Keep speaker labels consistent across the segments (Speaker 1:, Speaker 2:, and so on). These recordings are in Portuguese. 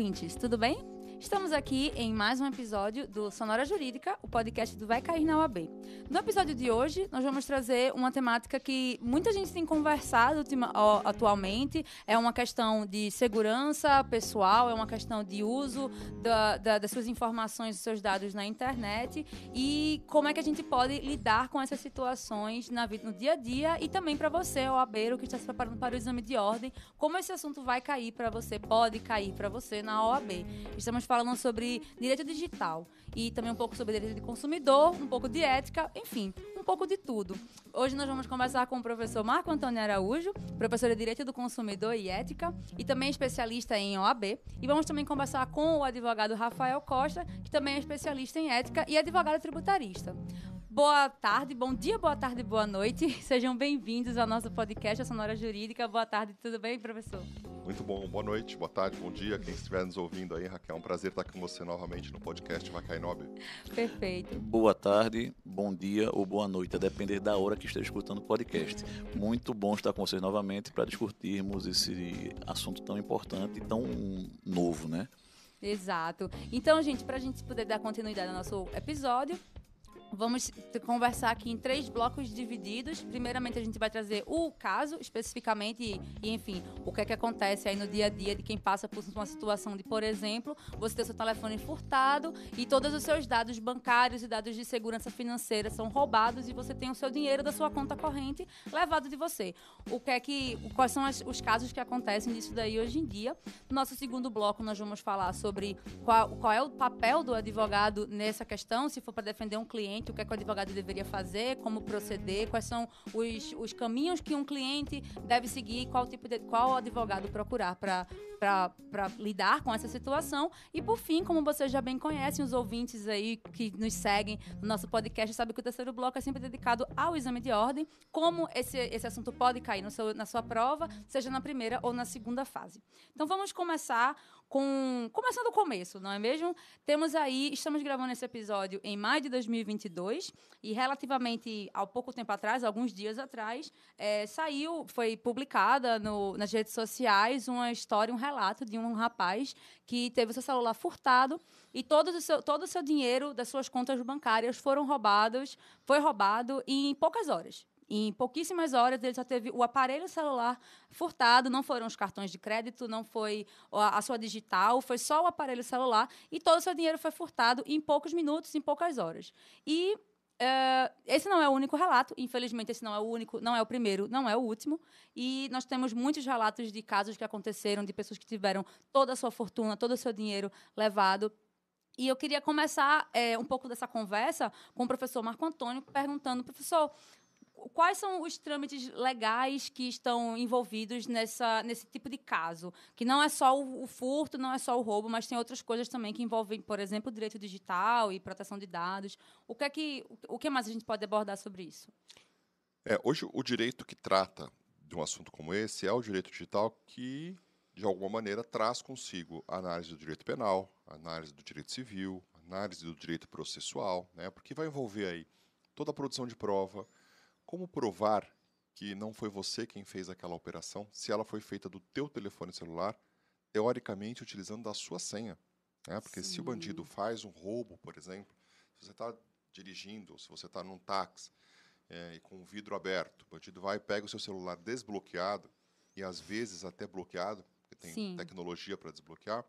Speaker 1: ouvintes, tudo bem? Estamos aqui em mais um episódio do Sonora Jurídica, o podcast do Vai Cair na OAB. No episódio de hoje, nós vamos trazer uma temática que muita gente tem conversado atualmente. É uma questão de segurança pessoal, é uma questão de uso das suas informações, dos seus dados na internet e como é que a gente pode lidar com essas situações no dia a dia e também para você, OABeiro, que está se preparando para o exame de ordem, como esse assunto vai cair para você, pode cair para você na OAB. Estamos falando sobre direito digital e também um pouco sobre direito de consumidor, um pouco de ética, enfim, um pouco de tudo. Hoje nós vamos conversar com o professor Marco Antônio Araújo, professor de Direito do Consumidor e Ética e também especialista em OAB. E vamos também conversar com o advogado Rafael Costa, que também é especialista em ética e advogado tributarista. Boa tarde, bom dia, boa tarde, boa noite. Sejam bem-vindos ao nosso podcast, a Sonora Jurídica. Boa tarde, tudo bem, professor?
Speaker 2: Muito bom, boa noite, boa tarde, bom dia. Quem estiver nos ouvindo aí, Raquel, é um prazer estar com você novamente no podcast Vai Cair na OAB.
Speaker 1: Perfeito.
Speaker 3: Boa tarde, bom dia ou boa noite, a depender da hora que esteja escutando o podcast. Muito bom estar com vocês novamente para discutirmos esse assunto tão importante e tão novo, né?
Speaker 1: Exato. Então, gente, para a gente poder dar continuidade ao nosso episódio, vamos conversar aqui em 3 blocos divididos. Primeiramente, a gente vai trazer o caso, especificamente, e enfim, o que é que acontece aí no dia a dia de quem passa por uma situação de, por exemplo, você ter seu telefone furtado e todos os seus dados bancários e dados de segurança financeira são roubados e você tem o seu dinheiro da sua conta corrente levado de você. Quais são os casos que acontecem disso daí hoje em dia? No nosso segundo bloco, nós vamos falar sobre qual é o papel do advogado nessa questão, se for para defender um cliente, o que é que o advogado deveria fazer, como proceder, quais são os caminhos que um cliente deve seguir, qual advogado procurar para lidar com essa situação. E, por fim, como vocês já bem conhecem, os ouvintes aí que nos seguem no nosso podcast sabem que o terceiro bloco é sempre dedicado ao exame de ordem, como esse assunto pode cair na sua prova, seja na primeira ou na segunda fase. Então, vamos começando do começo, não é mesmo? Estamos gravando esse episódio em maio de 2022 e relativamente há pouco tempo atrás, alguns dias atrás, foi publicada nas redes sociais uma história, um relato de um rapaz que teve o seu celular furtado e todo o seu dinheiro das suas contas bancárias foi roubado em poucas horas. Em pouquíssimas horas, ele já teve o aparelho celular furtado, não foram os cartões de crédito, não foi a sua digital, foi só o aparelho celular e todo o seu dinheiro foi furtado em poucos minutos, em poucas horas. E esse não é o único relato, infelizmente esse não é o único, não é o primeiro, não é o último. E nós temos muitos relatos de casos que aconteceram, de pessoas que tiveram toda a sua fortuna, todo o seu dinheiro levado. E eu queria começar um pouco dessa conversa com o professor Marco Antônio, perguntando, professor, quais são os trâmites legais que estão envolvidos nesse tipo de caso? Que não é só o furto, não é só o roubo, mas tem outras coisas também que envolvem, por exemplo, direito digital e proteção de dados. O que mais a gente pode abordar sobre isso?
Speaker 2: Hoje, o direito que trata de um assunto como esse é o direito digital que, de alguma maneira, traz consigo a análise do direito penal, a análise do direito civil, a análise do direito processual, né? Porque vai envolver aí toda a produção de prova, como provar que não foi você quem fez aquela operação, se ela foi feita do teu telefone celular, teoricamente utilizando da sua senha, né? Porque se o bandido faz um roubo, por exemplo, se você está dirigindo, se você está num táxi e com o vidro aberto, o bandido vai e pega o seu celular desbloqueado, e às vezes até bloqueado, porque tem tecnologia para desbloquear,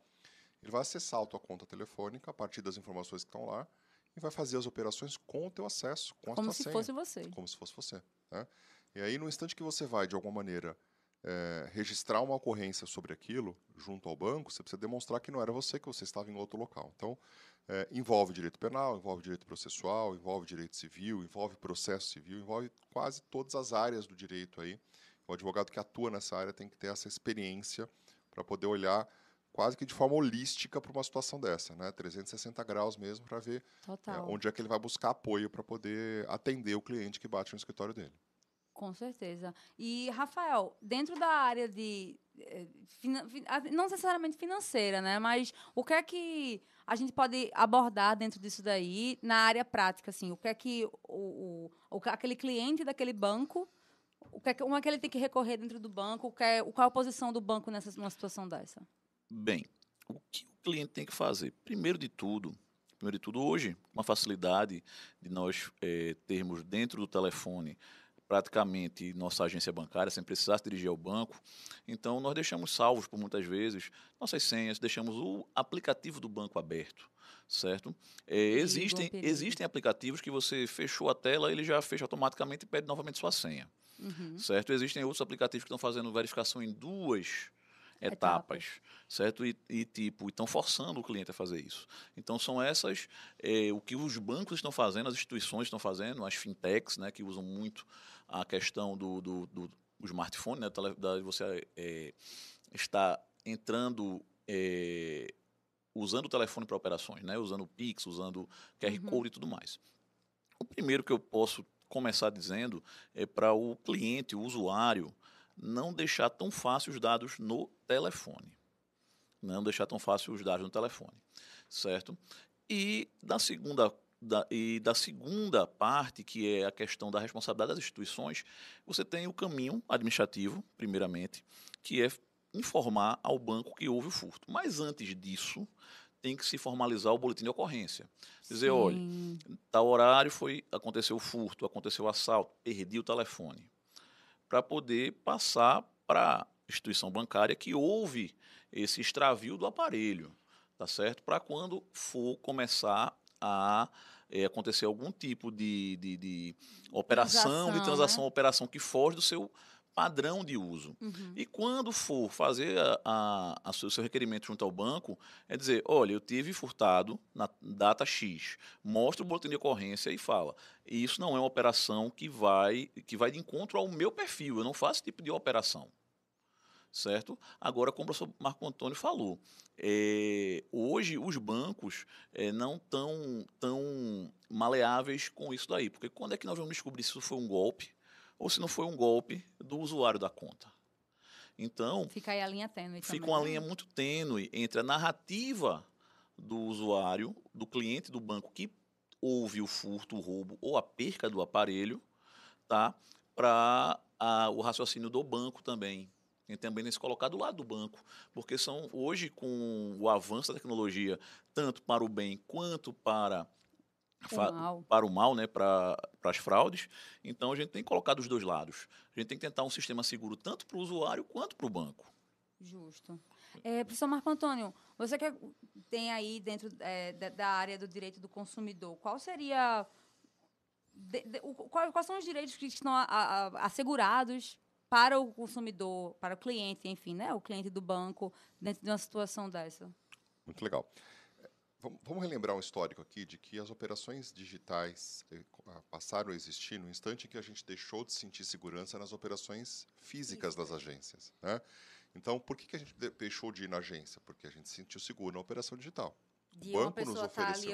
Speaker 2: ele vai acessar a tua conta telefônica a partir das informações que estão lá, e vai fazer as operações com o teu acesso, com a tua senha.
Speaker 1: Como se fosse você.
Speaker 2: Como se fosse você. Né? E aí, no instante que você vai, de alguma maneira, registrar uma ocorrência sobre aquilo, junto ao banco, você precisa demonstrar que não era você, que você estava em outro local. Então, envolve direito penal, envolve direito processual, envolve direito civil, envolve processo civil, envolve quase todas as áreas do direito aí. O advogado que atua nessa área tem que ter essa experiência para poder olhar quase que de forma holística para uma situação dessa, né? 360 graus mesmo, para ver onde é que ele vai buscar apoio para poder atender o cliente que bate no escritório dele.
Speaker 1: Com certeza. E, Rafael, dentro da área de não necessariamente financeira, né? Mas o que é que a gente pode abordar dentro disso daí na área prática, assim? O que é que aquele cliente daquele banco, como é que ele tem que recorrer dentro do banco? Qual é a posição do banco numa situação dessa?
Speaker 3: Bem, o que o cliente tem que fazer? Primeiro de tudo, hoje, uma facilidade de nós termos dentro do telefone praticamente nossa agência bancária, sem precisar se dirigir ao banco. Então, nós deixamos salvos, por muitas vezes, nossas senhas, deixamos o aplicativo do banco aberto, certo? Existem aplicativos que você fechou a tela, ele já fecha automaticamente e pede novamente sua senha, certo? Existem outros aplicativos que estão fazendo verificação em 2 etapas, certo? E estão forçando o cliente a fazer isso. Então, são essas, o que os bancos estão fazendo, as instituições estão fazendo, as fintechs, né, que usam muito a questão do smartphone, né, você está entrando, usando o telefone para operações, né, usando o Pix, usando QR Code e tudo mais. O primeiro que eu posso começar dizendo é para o cliente, o usuário, não deixar tão fácil os dados no telefone. Não deixar tão fácil os dados no telefone, certo? E da segunda parte, que é a questão da responsabilidade das instituições, você tem o caminho administrativo, primeiramente, que é informar ao banco que houve o furto. Mas antes disso, tem que se formalizar o boletim de ocorrência. Dizer, olha, tal horário aconteceu o furto, aconteceu o assalto, perdi o telefone. Para poder passar para a instituição bancária que houve esse extravio do aparelho, tá certo? Para quando for começar a acontecer algum tipo de operação, de transação,
Speaker 1: né?
Speaker 3: Operação que foge do seu padrão de uso. E quando for fazer o seu requerimento junto ao banco, é dizer, olha, eu tive furtado na data X, mostra o boletim de ocorrência e fala, isso não é uma operação que vai de encontro ao meu perfil, eu não faço esse tipo de operação. Certo? Agora, como o professor Marco Antônio falou, hoje os bancos não estão tão maleáveis com isso daí, porque quando é que nós vamos descobrir se isso foi um golpe ou se não foi um golpe do usuário da conta? Então,
Speaker 1: fica aí a linha tênue também.
Speaker 3: Fica uma linha muito tênue entre a narrativa do usuário, do cliente do banco que houve o furto, o roubo ou a perca do aparelho, tá? Para o raciocínio do banco também. E também se colocar do lado do banco, porque hoje, com o avanço da tecnologia, tanto para o bem quanto para o mal, né, para as fraudes, então a gente tem que colocar dos dois lados. A gente tem que tentar um sistema seguro tanto para o usuário quanto para o banco.
Speaker 1: Justo. Professor Marco Antônio, você que tem aí dentro da área do direito do consumidor, qual seria... quais são os direitos que estão assegurados para o consumidor, para o cliente, enfim, né, o cliente do banco, dentro de uma situação dessa?
Speaker 2: Muito legal. Vamos relembrar um histórico aqui de que as operações digitais passaram a existir no instante em que a gente deixou de sentir segurança nas operações físicas das agências, né? Então, por que a gente deixou de ir na agência? Porque a gente se sentiu seguro na operação digital.
Speaker 1: De uma pessoa estar ali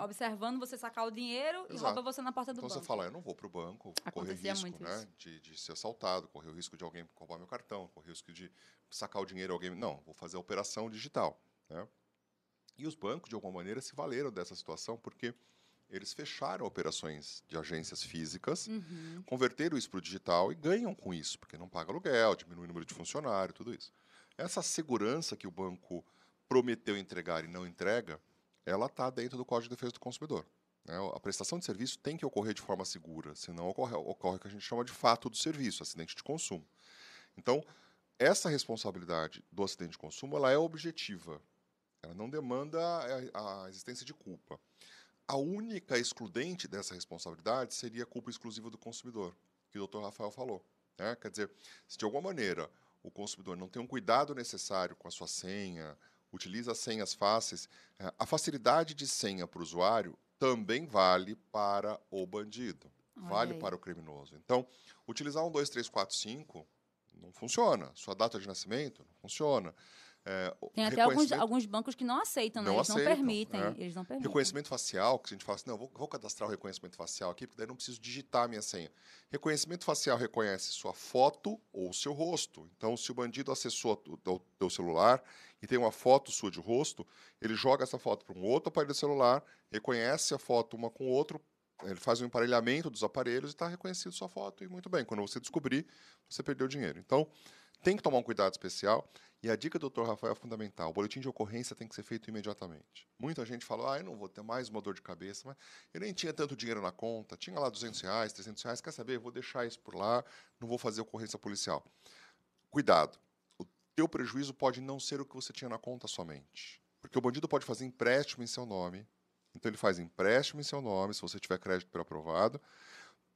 Speaker 1: observando você sacar o dinheiro e rouba você na porta do banco.
Speaker 2: Então você fala, eu não vou para o banco correr risco, né, de ser assaltado, correr o risco de alguém roubar meu cartão, correr o risco de sacar o dinheiro alguém. Não, vou fazer a operação digital, né? E os bancos, de alguma maneira, se valeram dessa situação porque eles fecharam operações de agências físicas, converteram isso para o digital e ganham com isso, porque não paga aluguel, diminui o número de funcionário, tudo isso. Essa segurança que o banco prometeu entregar e não entrega, ela está dentro do Código de Defesa do Consumidor, né? A prestação de serviço tem que ocorrer de forma segura, senão ocorre o que a gente chama de fato do serviço, acidente de consumo. Então, essa responsabilidade do acidente de consumo ela é objetiva. Ela não demanda a existência de culpa. A única excludente dessa responsabilidade seria a culpa exclusiva do consumidor, que o Dr. Rafael falou, né? Quer dizer, se de alguma maneira o consumidor não tem um cuidado necessário com a sua senha, utiliza senhas fáceis, a facilidade de senha para o usuário também vale para o bandido, vale para o criminoso. Então, utilizar 1, 2, 3, 4, 5 não funciona. Sua data de nascimento não funciona.
Speaker 1: Tem até alguns bancos que não aceitam, né? Eles não permitem.
Speaker 2: Reconhecimento facial, que a gente fala assim, não, vou cadastrar o reconhecimento facial aqui, porque daí não preciso digitar a minha senha. Reconhecimento facial reconhece sua foto ou seu rosto. Então, se o bandido acessou o teu celular e tem uma foto sua de rosto, ele joga essa foto para um outro aparelho celular, reconhece a foto uma com o outro, ele faz um emparelhamento dos aparelhos e está reconhecido sua foto, e muito bem. Quando você descobrir, você perdeu dinheiro. Então, tem que tomar um cuidado especial. E a dica do Dr. Rafael é fundamental. O boletim de ocorrência tem que ser feito imediatamente. Muita gente fala, eu não vou ter mais uma dor de cabeça, mas eu nem tinha tanto dinheiro na conta, tinha lá R$200, R$300, quer saber? Eu vou deixar isso por lá, não vou fazer ocorrência policial. Cuidado. O teu prejuízo pode não ser o que você tinha na conta somente. Porque o bandido pode fazer empréstimo em seu nome. Então, ele faz empréstimo em seu nome, se você tiver crédito pré-aprovado,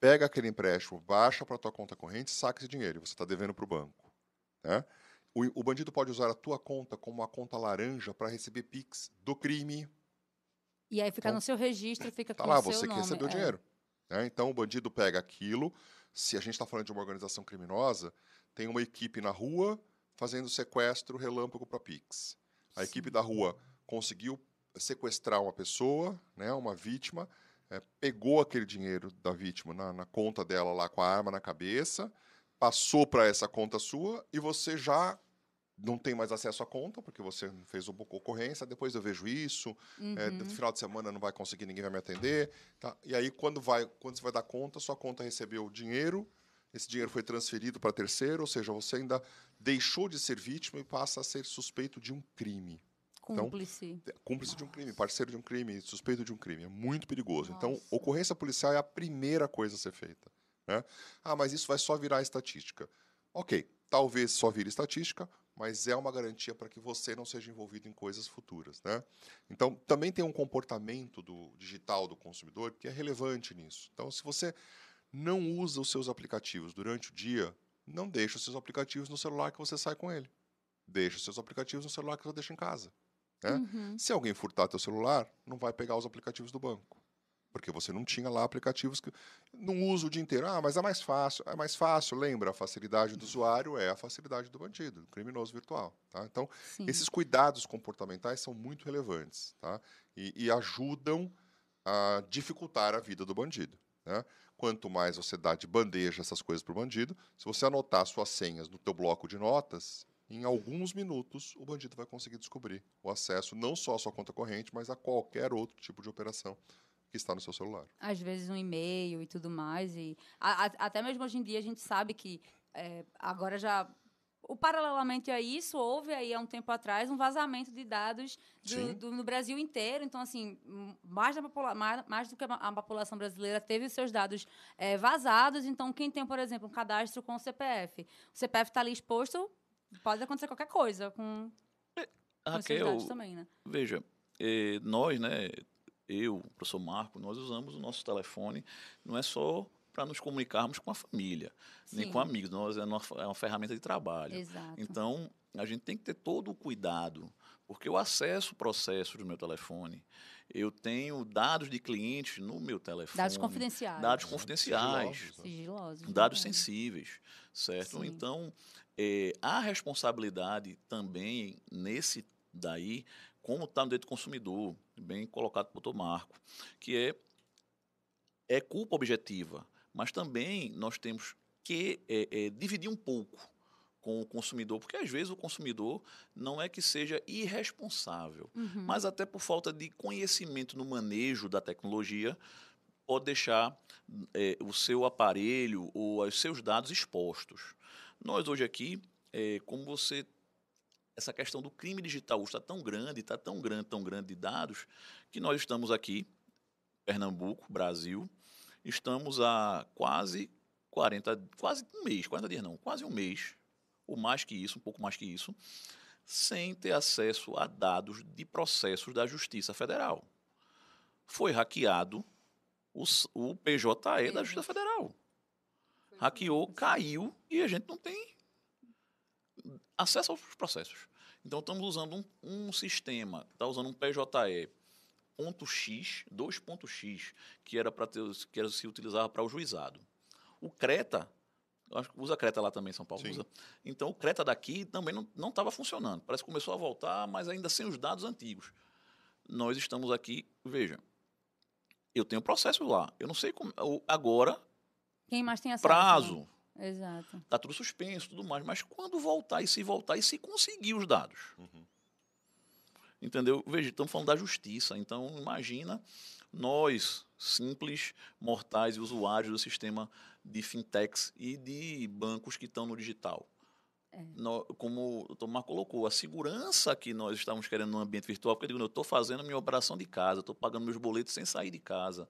Speaker 2: pega aquele empréstimo, baixa para a tua conta corrente, saca esse dinheiro, e você está devendo para o banco. Né? O bandido pode usar a tua conta como uma conta laranja para receber Pix do crime.
Speaker 1: E aí fica
Speaker 2: Então,
Speaker 1: no seu registro, fica
Speaker 2: tá
Speaker 1: com
Speaker 2: lá,
Speaker 1: o seu
Speaker 2: você que
Speaker 1: nome.
Speaker 2: recebeu o dinheiro. Né? Então, o bandido pega aquilo. Se a gente está falando de uma organização criminosa, tem uma equipe na rua fazendo sequestro relâmpago para Pix. A equipe da rua conseguiu sequestrar uma pessoa, né, uma vítima, pegou aquele dinheiro da vítima na conta dela lá com a arma na cabeça, passou para essa conta sua e você já não tem mais acesso à conta, porque você fez uma ocorrência, depois eu vejo isso, no final de semana não vai conseguir, ninguém vai me atender. Tá? E aí, quando você vai dar conta, sua conta recebeu o dinheiro, esse dinheiro foi transferido para terceiro, ou seja, você ainda deixou de ser vítima e passa a ser suspeito de um crime.
Speaker 1: Cúmplice.
Speaker 2: Então, cúmplice de um crime, parceiro de um crime, suspeito de um crime. É muito perigoso.
Speaker 1: Nossa.
Speaker 2: Então, ocorrência policial é a primeira coisa a ser feita. Né? Mas isso vai só virar estatística. Ok, talvez só vire estatística, mas é uma garantia para que você não seja envolvido em coisas futuras. Né? Então, também tem um comportamento digital do consumidor que é relevante nisso. Então, se você não usa os seus aplicativos durante o dia, não deixe os seus aplicativos no celular que você sai com ele. Deixe os seus aplicativos no celular que você deixa em casa. Né? Se alguém furtar teu celular, não vai pegar os aplicativos do banco. Porque você não tinha lá aplicativos que não usa o dia inteiro. Mas é mais fácil. É mais fácil, lembra? A facilidade do usuário é a facilidade do bandido, do criminoso virtual. Tá? Então, esses cuidados comportamentais são muito relevantes. Tá? E ajudam a dificultar a vida do bandido. Né? Quanto mais você dá de bandeja essas coisas para o bandido, se você anotar suas senhas no teu bloco de notas, em alguns minutos o bandido vai conseguir descobrir o acesso não só à sua conta corrente, mas a qualquer outro tipo de operação que está no seu celular.
Speaker 1: Às vezes um e-mail e tudo mais. E até mesmo hoje em dia a gente sabe que agora já... Paralelamente a isso, houve aí há um tempo atrás um vazamento de dados no Brasil inteiro. Então, assim, mais do que a população brasileira teve os seus dados vazados. Então, quem tem, por exemplo, um cadastro com o CPF está ali exposto, pode acontecer qualquer coisa com os seus dados também, né?
Speaker 3: Veja, nós, né, eu, o professor Marco, nós usamos o nosso telefone, não é só para nos comunicarmos com a família, nem com amigos. Nós é uma ferramenta de trabalho.
Speaker 1: Exato.
Speaker 3: Então, a gente tem que ter todo o cuidado, porque eu acesso processos do meu telefone, eu tenho dados de clientes no meu telefone.
Speaker 1: Dados confidenciais.
Speaker 3: Dados confidenciais.
Speaker 1: Sigilosos.
Speaker 3: Dados sensíveis, certo?
Speaker 1: Sim.
Speaker 3: Então, a responsabilidade também nesse daí, como está no direito do consumidor, bem colocado pelo doutor Marco, que é culpa objetiva, mas também nós temos que dividir um pouco com o consumidor, porque às vezes o consumidor não é que seja irresponsável, mas até por falta de conhecimento no manejo da tecnologia, pode deixar o seu aparelho ou os seus dados expostos. Nós hoje aqui, essa questão do crime digital está tão grande de dados, que nós estamos aqui, Pernambuco, Brasil, estamos há quase um mês, ou mais que isso, um pouco mais que isso, sem ter acesso a dados de processos da Justiça Federal. Foi hackeado o PJE da Justiça Federal. Hackeou, caiu e a gente não tem acesso aos processos. Então, estamos usando um sistema, está usando um PJE .x, 2.x, que se utilizava para o juizado. O CRETA, acho que usa CRETA lá também, São Paulo usa. Então, o CRETA daqui também não estava funcionando. Parece que começou a voltar, mas ainda sem os dados antigos. Nós estamos aqui, veja, eu tenho processo lá. Eu não sei como. Agora.
Speaker 1: Quem mais tem acesso?
Speaker 3: Prazo.
Speaker 1: Né? Exato.
Speaker 3: Está tudo suspenso, tudo mais. Mas quando voltar e se conseguir os dados. Entendeu? Veja, estamos falando da justiça. Então, imagina nós, simples mortais e usuários do sistema de fintechs e de bancos que estão no digital. como o doutor Marco colocou, a segurança que nós estamos querendo no ambiente virtual, porque eu digo, eu estou fazendo a minha operação de casa, estou pagando meus boletos sem sair de casa.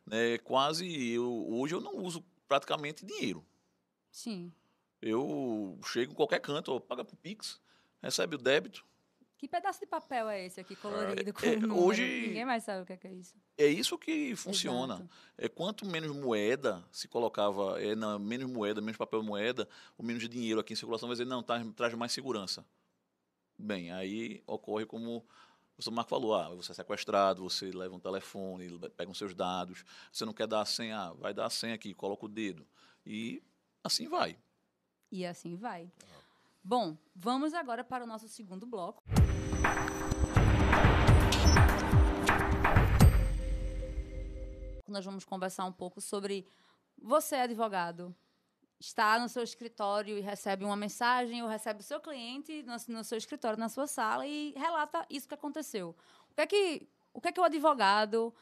Speaker 3: Né? Hoje eu não uso praticamente dinheiro.
Speaker 1: Sim.
Speaker 3: Eu chego em qualquer canto, ó, paga por Pix, recebe o débito.
Speaker 1: Que pedaço de papel é esse aqui, colorido, com número?
Speaker 3: Hoje,
Speaker 1: Ninguém mais sabe o que é isso.
Speaker 3: é isso que funciona.
Speaker 1: Exato.
Speaker 3: Quanto menos moeda se colocava, menos moeda, menos papel moeda, o menos dinheiro aqui em circulação vai dizer, não, traz mais segurança. Bem, aí ocorre como o professor Marco falou, você é sequestrado, você leva um telefone, pega os seus dados, você não quer dar a senha, vai dar a senha aqui, coloca o dedo. E assim vai.
Speaker 1: E assim vai. Bom, vamos agora para o nosso segundo bloco. Nós vamos conversar um pouco sobre você, advogado, está no seu escritório e recebe uma mensagem ou recebe o seu cliente no seu escritório, na sua sala e relata isso que aconteceu. O que é que o advogado...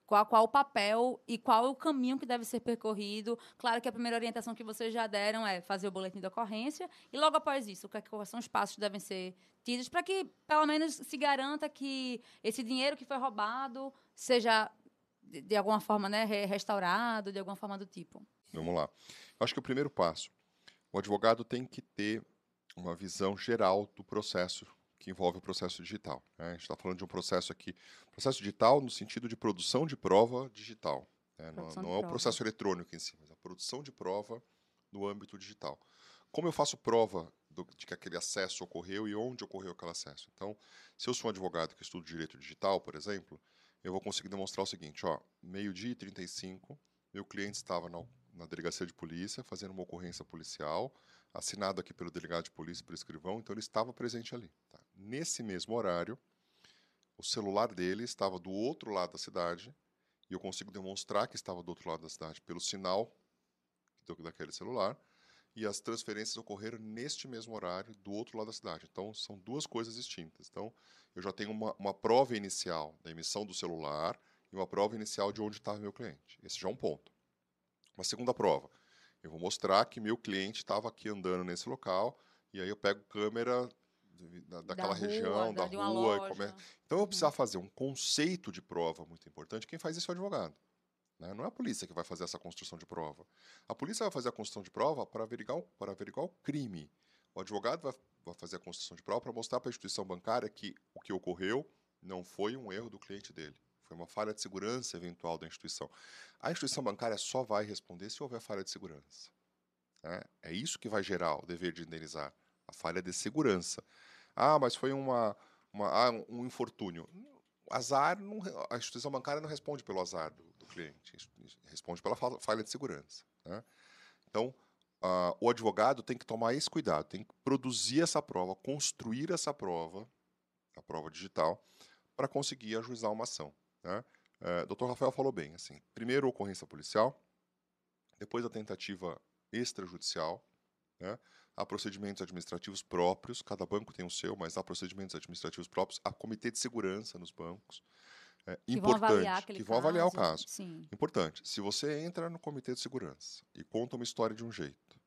Speaker 1: Qual o papel e qual o caminho que deve ser percorrido. Claro que a primeira orientação que vocês já deram é fazer o boletim de ocorrência. E logo após isso, quais são os passos que devem ser tidos para que, pelo menos, se garanta que esse dinheiro que foi roubado seja, de alguma forma, né, restaurado, de alguma forma do tipo.
Speaker 2: Vamos lá. Eu acho que o primeiro passo, o advogado tem que ter uma visão geral do processo que envolve o processo digital. Né? A gente está falando de um processo aqui, processo digital no sentido de produção de prova digital. Né? Não é o processo eletrônico em si, mas a produção de prova no âmbito digital. Como eu faço prova de que aquele acesso ocorreu e onde ocorreu aquele acesso? Então, se eu sou um advogado que estudo direito digital, por exemplo, eu vou conseguir demonstrar o seguinte, 12h35, meu cliente estava na delegacia de polícia fazendo uma ocorrência policial, assinado aqui pelo delegado de polícia e pelo escrivão, então ele estava presente ali. Tá? Nesse mesmo horário, o celular dele estava do outro lado da cidade, e eu consigo demonstrar que estava do outro lado da cidade pelo sinal daquele celular, e as transferências ocorreram neste mesmo horário do outro lado da cidade. Então, são duas coisas distintas. Então, eu já tenho uma prova inicial da emissão do celular e uma prova inicial de onde estava meu cliente. Esse já é um ponto. Uma segunda prova. Eu vou mostrar que meu cliente estava aqui andando nesse local, e aí eu pego câmera daquela região, da rua. Então, eu vou precisar fazer um conceito de prova muito importante. Quem faz isso é o advogado. Né? Não é a polícia que vai fazer essa construção de prova. A polícia vai fazer a construção de prova para averiguar o crime. O advogado vai fazer a construção de prova para mostrar para a instituição bancária que o que ocorreu não foi um erro do cliente dele. Foi uma falha de segurança eventual da instituição. A instituição bancária só vai responder se houver falha de segurança. Né? É isso que vai gerar o dever de indenizar, a falha de segurança. Mas foi um infortúnio. Azar, a instituição bancária não responde pelo azar do cliente, responde pela falha de segurança. Né? Então, o advogado tem que tomar esse cuidado, tem que produzir essa prova, construir essa prova, a prova digital, para conseguir ajuizar uma ação. Né? Dr. Rafael falou bem, assim, primeiro a ocorrência policial, depois a tentativa extrajudicial, né? Há procedimentos administrativos próprios, cada banco tem o seu, mas há procedimentos administrativos próprios, há comitê de segurança nos bancos, que vão avaliar o caso.
Speaker 1: Sim.
Speaker 2: Importante, se você entra no comitê de segurança e conta uma história de um jeito,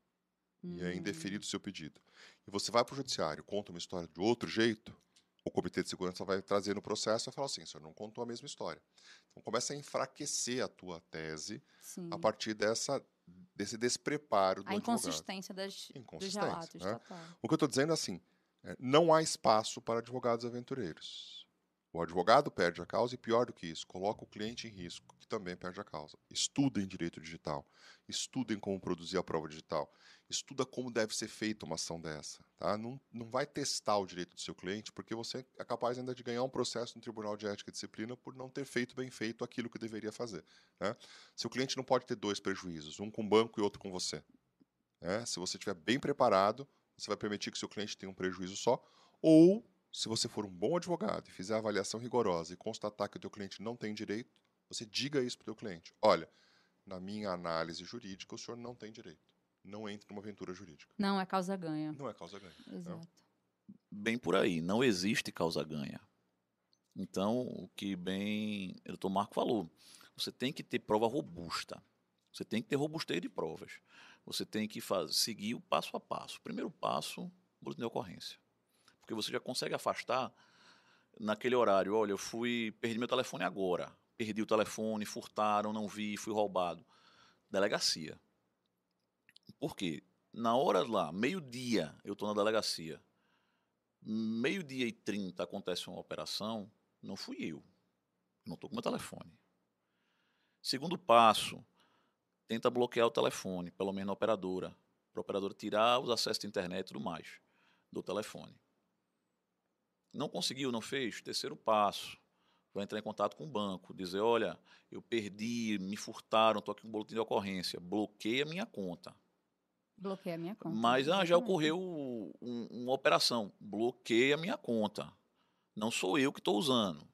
Speaker 2: e é indeferido o seu pedido, e você vai para o judiciário e conta uma história de outro jeito, o comitê de segurança vai trazer no processo e vai falar assim, o senhor não contou a mesma história. Então começa a enfraquecer a tua tese a partir desse despreparo do advogado.
Speaker 1: Inconsistência dos relatos.
Speaker 2: Né? O que eu estou dizendo é assim, não há espaço para advogados aventureiros. O advogado perde a causa e, pior do que isso, coloca o cliente em risco, que também perde a causa. Estudem direito digital, estudem como produzir a prova digital, estuda como deve ser feita uma ação dessa. Tá? Não vai testar o direito do seu cliente, porque você é capaz ainda de ganhar um processo no Tribunal de Ética e Disciplina por não ter feito bem feito aquilo que deveria fazer. Né? Seu cliente não pode ter dois prejuízos, um com o banco e outro com você. Né? Se você estiver bem preparado, você vai permitir que seu cliente tenha um prejuízo só, ou se você for um bom advogado e fizer a avaliação rigorosa e constatar que o teu cliente não tem direito, você diga isso para o teu cliente. Olha, na minha análise jurídica, o senhor não tem direito. Não entre numa aventura jurídica.
Speaker 1: Não é causa-ganha.
Speaker 2: Não é causa-ganha.
Speaker 1: Exato.
Speaker 2: Não.
Speaker 3: Bem por aí, não existe causa-ganha. Então, o que bem o doutor Marco falou, você tem que ter prova robusta. Você tem que ter robustez de provas. você tem que seguir o passo a passo. Primeiro passo, boletim de ocorrência. Porque você já consegue afastar naquele horário. Olha, perdi meu telefone agora. Perdi o telefone, furtaram, não vi, fui roubado. Delegacia. Por quê? Na hora lá, meio-dia, eu estou na delegacia. 12h30 acontece uma operação, não fui eu. Não estou com meu telefone. Segundo passo, tenta bloquear o telefone, pelo menos na operadora. Para a operadora tirar os acessos de internet e tudo mais do telefone. Não conseguiu, não fez? Terceiro passo, vai entrar em contato com o banco, dizer, olha, eu perdi, me furtaram, estou aqui com um boletim de ocorrência, bloqueia a minha conta.
Speaker 1: Bloqueia a minha conta.
Speaker 3: Mas já ocorreu uma operação, bloqueia a minha conta. Não sou eu que estou usando.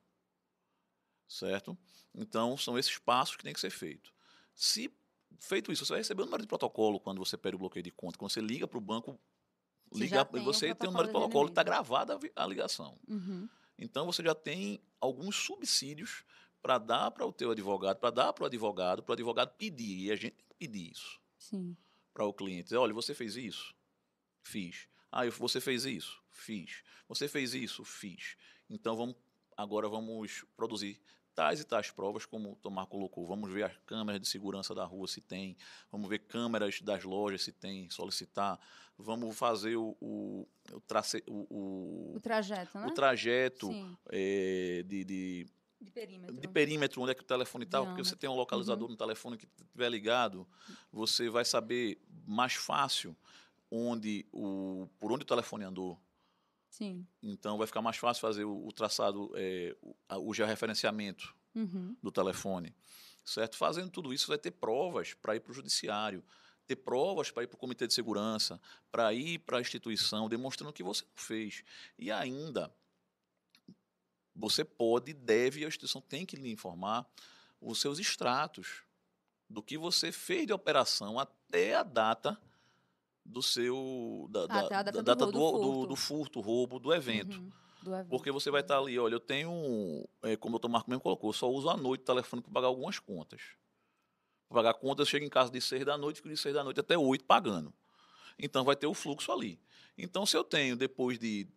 Speaker 3: Certo? Então, são esses passos que tem que ser feito. Se feito isso, você vai receber o número de protocolo quando você pede o bloqueio de conta. Quando você liga para o banco, você tem o número de protocolo e está gravada a ligação.
Speaker 1: Uhum.
Speaker 3: Então, você já tem alguns subsídios para dar para o teu advogado, para dar para o advogado pedir. E a gente tem que pedir isso.
Speaker 1: Sim.
Speaker 3: Para o cliente. Dizer, olha, você fez isso? Fiz. Você fez isso? Fiz. Você fez isso? Fiz. Então, agora vamos produzir tais e tais provas, como o Tomar colocou. Vamos ver as câmeras de segurança da rua, se tem. Vamos ver câmeras das lojas, se tem. Solicitar. Vamos fazer o
Speaker 1: trajeto, né?
Speaker 3: O trajeto
Speaker 1: de
Speaker 3: perímetro, onde é que o telefone está, porque você tem um localizador no telefone que estiver ligado, você vai saber mais fácil por onde o telefone andou.
Speaker 1: Sim.
Speaker 3: Então, vai ficar mais fácil fazer o traçado, o georreferenciamento do telefone. Certo? Fazendo tudo isso, vai ter provas para ir para o judiciário, ter provas para ir para o comitê de segurança, para ir para a instituição, demonstrando que você não fez. E ainda, você deve, e a instituição tem que lhe informar os seus extratos do que você fez de operação até a data do do furto, roubo, do evento. Porque você vai estar ali, olha, eu tenho, como o Dr. Marco mesmo colocou, eu só uso à noite o telefone para pagar algumas contas. Para pagar contas, eu chego em casa de 6 da noite, fico de 6 da noite até 8 pagando. Então, vai ter o fluxo ali. Então, se eu tenho, depois de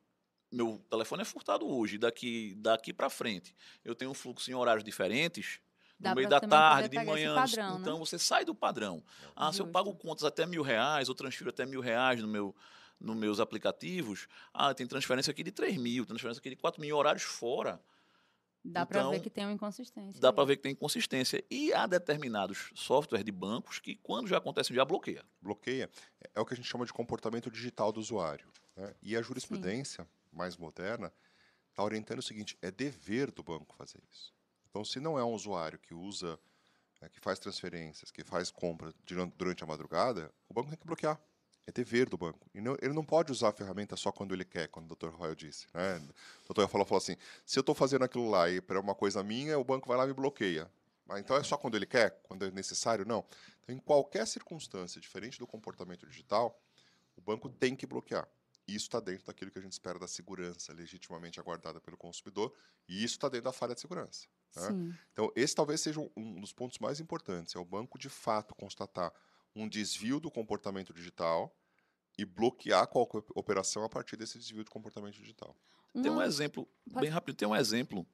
Speaker 3: meu telefone é furtado hoje, daqui para frente, eu tenho um fluxo em horários diferentes, no meio da tarde, de manhã,
Speaker 1: padrão,
Speaker 3: então
Speaker 1: né?
Speaker 3: você sai do padrão. Se eu pago contas até R$1.000, eu transfiro até R$1.000 nos meus aplicativos, tem transferência aqui de 3.000, transferência aqui de 4.000, horários fora.
Speaker 1: Dá para ver que tem uma inconsistência.
Speaker 3: Dá para ver que tem inconsistência. E há determinados softwares de bancos que, quando já acontece, já bloqueia.
Speaker 2: Bloqueia. É o que a gente chama de comportamento digital do usuário. Né? E a jurisprudência mais moderna está orientando o seguinte, é dever do banco fazer isso. Então, se não é um usuário que usa, que faz transferências, que faz compra durante a madrugada, o banco tem que bloquear. É dever do banco. E ele não pode usar a ferramenta só quando ele quer, quando o Dr. Royal disse. Né? O Dr. Royal falou assim, se eu estou fazendo aquilo lá e para uma coisa minha, o banco vai lá e me bloqueia. Então é só quando ele quer? Quando é necessário? Não. Então, em qualquer circunstância diferente do comportamento digital, o banco tem que bloquear. Isso está dentro daquilo que a gente espera da segurança legitimamente aguardada pelo consumidor, e isso está dentro da falha de segurança. Né? Então, esse talvez seja um dos pontos mais importantes, é o banco, de fato, constatar um desvio do comportamento digital e bloquear qualquer operação a partir desse desvio do comportamento digital.
Speaker 3: Tem um exemplo, bem rápido, tem um exemplo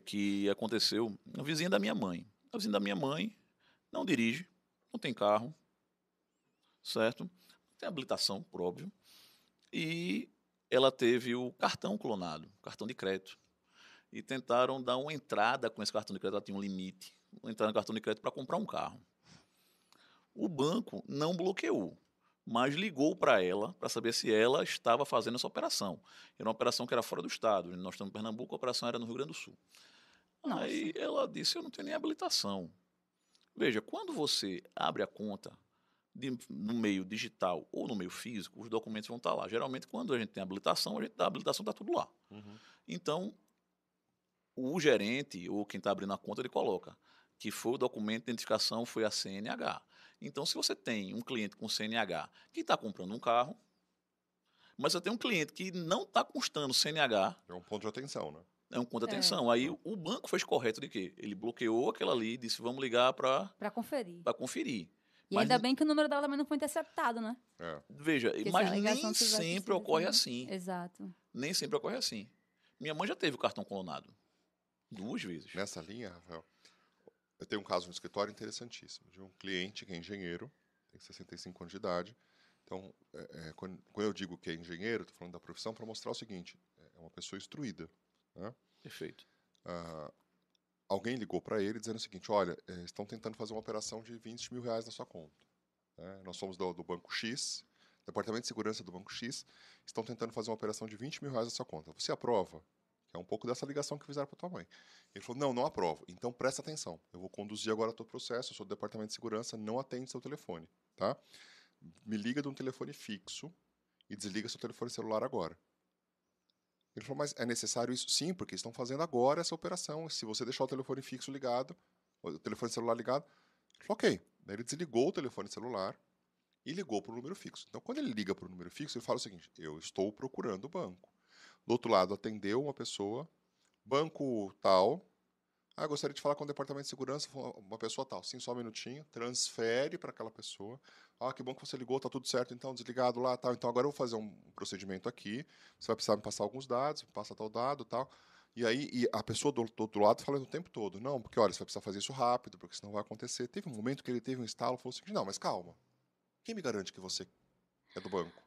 Speaker 3: que aconteceu na vizinha da minha mãe. A vizinha da minha mãe não dirige, não tem carro, certo? Não tem habilitação, por óbvio. E ela teve o cartão clonado, cartão de crédito. E tentaram dar uma entrada com esse cartão de crédito, ela tinha um limite, entrar no cartão de crédito para comprar um carro. O banco não bloqueou, mas ligou para ela para saber se ela estava fazendo essa operação. Era uma operação que era fora do estado. Nós estamos em Pernambuco, a operação era no Rio Grande do Sul. Nossa. Aí ela disse, eu não tenho nem habilitação. Veja, quando você abre a conta no meio digital ou no meio físico, os documentos vão estar lá. Geralmente, quando a gente tem habilitação, a habilitação está tudo lá. Então, o gerente ou quem está abrindo a conta, ele coloca que foi o documento de identificação, foi a CNH. Então, se você tem um cliente com CNH que está comprando um carro, mas você tem um cliente que não está constando CNH...
Speaker 2: É um ponto de atenção, né?
Speaker 3: É um ponto de atenção. Aí o banco fez correto de quê? Ele bloqueou aquela ali e disse, vamos ligar para...
Speaker 1: Para conferir.
Speaker 3: Para conferir.
Speaker 1: E
Speaker 3: Mas
Speaker 1: ainda bem que o número dela também não foi interceptado, né?
Speaker 3: Veja,
Speaker 1: Porque se
Speaker 3: mas
Speaker 1: a ligação
Speaker 3: nem
Speaker 1: tivesse
Speaker 3: sempre
Speaker 1: sido
Speaker 3: ocorre
Speaker 1: também.
Speaker 3: assim.
Speaker 1: Exato.
Speaker 3: Nem sempre ocorre assim. Minha mãe já teve o cartão clonado. 2 vezes.
Speaker 2: Nessa linha, Rafael, eu tenho um caso no escritório interessantíssimo, de um cliente que é engenheiro, tem 65 anos de idade. Então, quando eu digo que é engenheiro, estou falando da profissão para mostrar o seguinte, é uma pessoa instruída. Né?
Speaker 3: Perfeito.
Speaker 2: Alguém ligou para ele dizendo o seguinte, olha, estão tentando fazer uma operação de 20 mil reais na sua conta. Né? Nós somos do Banco X, Departamento de Segurança do Banco X, estão tentando fazer uma operação de 20 mil reais na sua conta. Você aprova? Que é um pouco dessa ligação que fizeram para tua mãe. Ele falou, não, não aprovo. Então presta atenção, eu vou conduzir agora o teu processo, eu sou do Departamento de Segurança, não atende seu telefone. Tá? Me liga de um telefone fixo e desliga seu telefone celular agora. Ele falou, mas é necessário isso? Sim, porque estão fazendo agora essa operação. Se você deixar o telefone fixo ligado, o telefone celular ligado, ele falou, ok. Daí ele desligou o telefone celular e ligou para o número fixo. Então, quando ele liga para o número fixo, ele fala o seguinte, eu estou procurando o banco. Do outro lado, atendeu uma pessoa, banco tal, gostaria de falar com o departamento de segurança, uma pessoa tal. Sim, só um minutinho, transfere para aquela pessoa. Que bom que você ligou, tá tudo certo, então, desligado lá, tal. Então, agora eu vou fazer um procedimento aqui, você vai precisar me passar alguns dados, passa tal dado, tal. E aí, a pessoa do outro lado falando o tempo todo, não, porque, olha, você vai precisar fazer isso rápido, porque senão vai acontecer. Teve um momento que ele teve um estalo, falou o seguinte, não, mas calma, quem me garante que você é do banco?